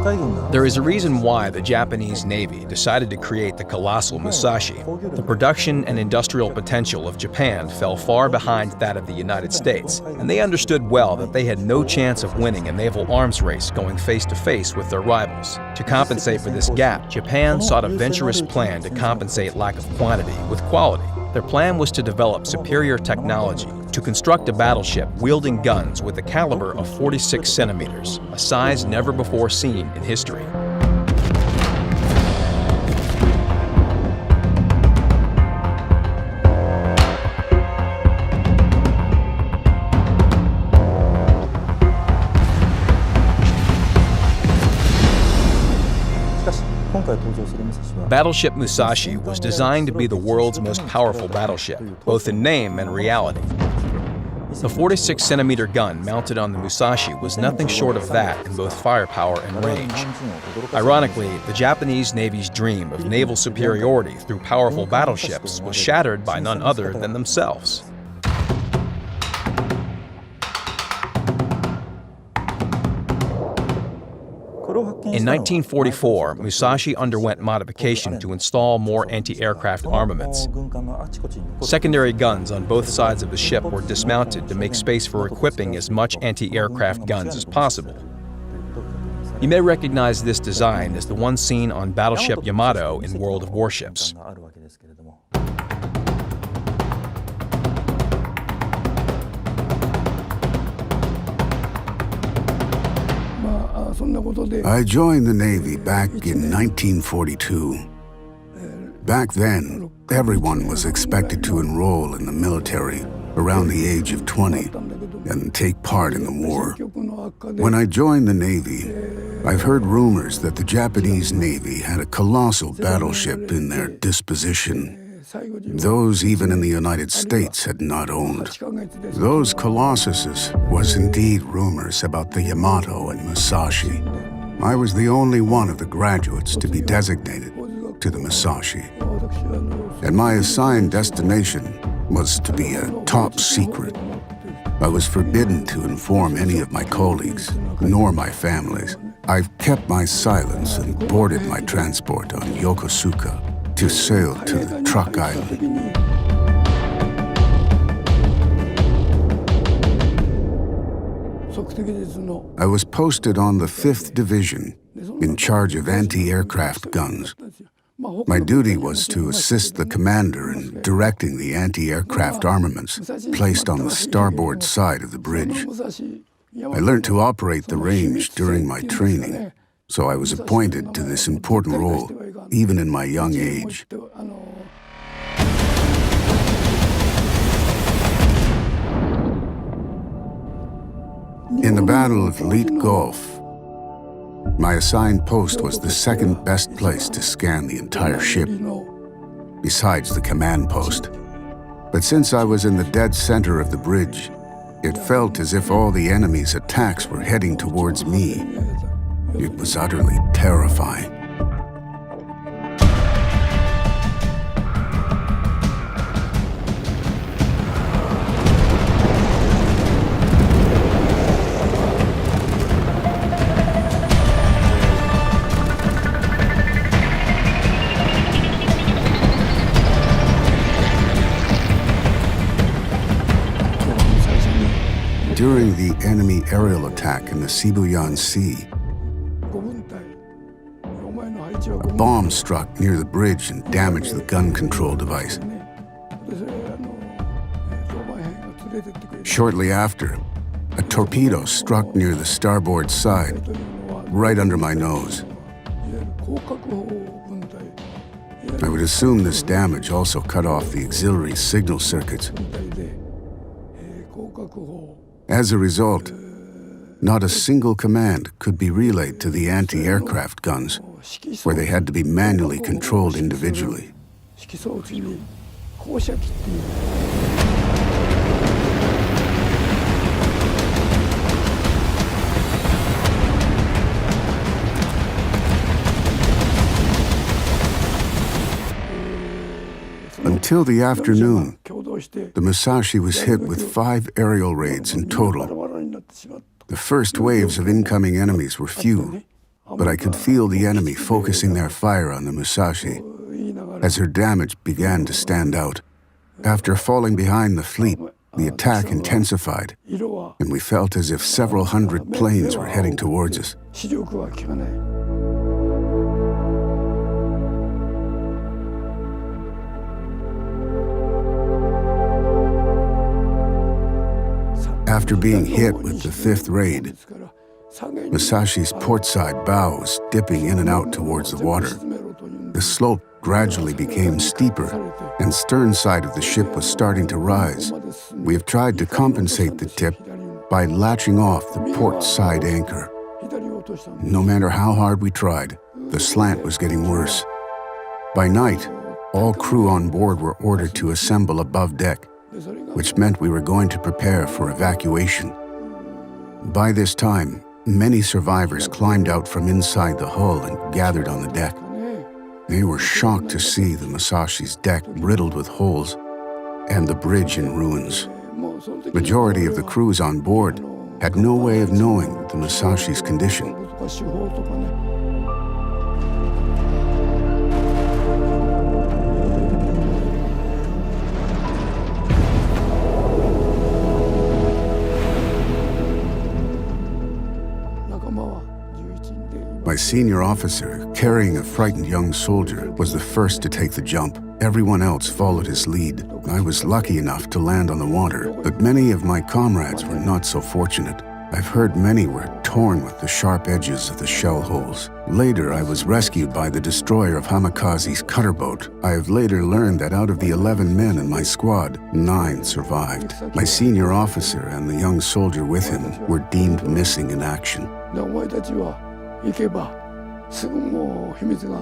There is a reason why the Japanese Navy decided to create the colossal Musashi. The production and industrial potential of Japan fell far behind that of the United States, and they understood well that they had no chance of winning a naval arms race going face-to-face with their rivals. To compensate for this gap, Japan sought a venturous plan to compensate lack of quantity with quality. Their plan was to develop superior technology, to construct a battleship wielding guns with a caliber of 46 centimeters, a size never before seen in history. Battleship Musashi was designed to be the world's most powerful battleship, both in name and reality. The 46-centimeter gun mounted on the Musashi was nothing short of that in both firepower and range. Ironically, the Japanese Navy's dream of naval superiority through powerful battleships was shattered by none other than themselves. In 1944, Musashi underwent modification to install more anti-aircraft armaments. Secondary guns on both sides of the ship were dismounted to make space for equipping as much anti-aircraft guns as possible. You may recognize this design as the one seen on battleship Yamato in World of Warships. I joined the Navy back in 1942. Back then, everyone was expected to enroll in the military around the age of 20 and take part in the war. When I joined the Navy, I've heard rumors that the Japanese Navy had a colossal battleship in their disposition. Those even in the United States had not owned. Those colossuses was indeed rumors about the Yamato and Musashi. I was the only one of the graduates to be designated to the Musashi. And my assigned destination was to be a top secret. I was forbidden to inform any of my colleagues, nor my families. I've kept my silence and boarded my transport on Yokosuka to sail to the Truck Island. I was posted on the 5th Division in charge of anti-aircraft guns. My duty was to assist the commander in directing the anti-aircraft armaments placed on the starboard side of the bridge. I learned to operate the range during my training, so I was appointed to this important role, even in my young age. In the Battle of Leyte Gulf, my assigned post was the second best place to scan the entire ship, besides the command post. But since I was in the dead center of the bridge, it felt as if all the enemy's attacks were heading towards me. It was utterly terrifying. During the enemy aerial attack in the Sibuyan Sea, a bomb struck near the bridge and damaged the gun control device. Shortly after, a torpedo struck near the starboard side, right under my nose. I would assume this damage also cut off the auxiliary signal circuits. As a result, not a single command could be relayed to the anti-aircraft guns, where they had to be manually controlled individually. Until the afternoon, the Musashi was hit with 5 aerial raids in total. The first waves of incoming enemies were few, but I could feel the enemy focusing their fire on the Musashi as her damage began to stand out. After falling behind the fleet, the attack intensified, and we felt as if several hundred planes were heading towards us. After being hit with the fifth raid, Musashi's portside bow was dipping in and out towards the water. The slope gradually became steeper, and stern side of the ship was starting to rise. We have tried to compensate the tip by latching off the port side anchor. No matter how hard we tried, the slant was getting worse. By night, all crew on board were ordered to assemble above deck, which meant we were going to prepare for evacuation. By this time, many survivors climbed out from inside the hull and gathered on the deck. They were shocked to see the Musashi's deck riddled with holes and the bridge in ruins. Majority of the crews on board had no way of knowing the Musashi's condition. My senior officer, carrying a frightened young soldier, was the first to take the jump. Everyone else followed his lead. I was lucky enough to land on the water, but many of my comrades were not so fortunate. I've heard many were torn with the sharp edges of the shell holes. Later, I was rescued by the destroyer of Hamikaze's cutter boat. I have later learned that out of the 11 men in my squad, 9 survived. My senior officer and the young soldier with him were deemed missing in action. 行けばすぐもう秘密が